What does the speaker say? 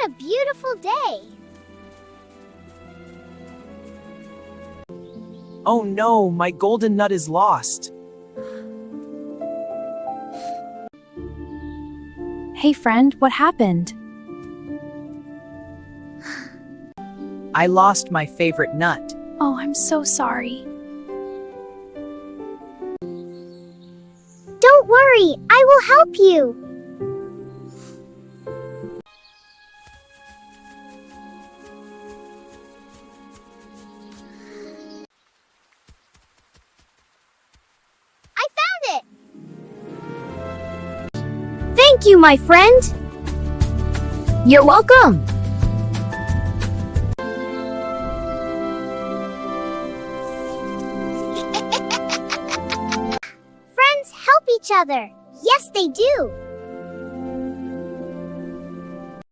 a beautiful day! Oh no, my golden nut is lost. Hey friend, what happened? I lost my favorite nut. Oh, I'm so sorry. Don't worry, I will help you! I found it! Thank you, my friend! You're welcome! Friends help each other. Yes, they do.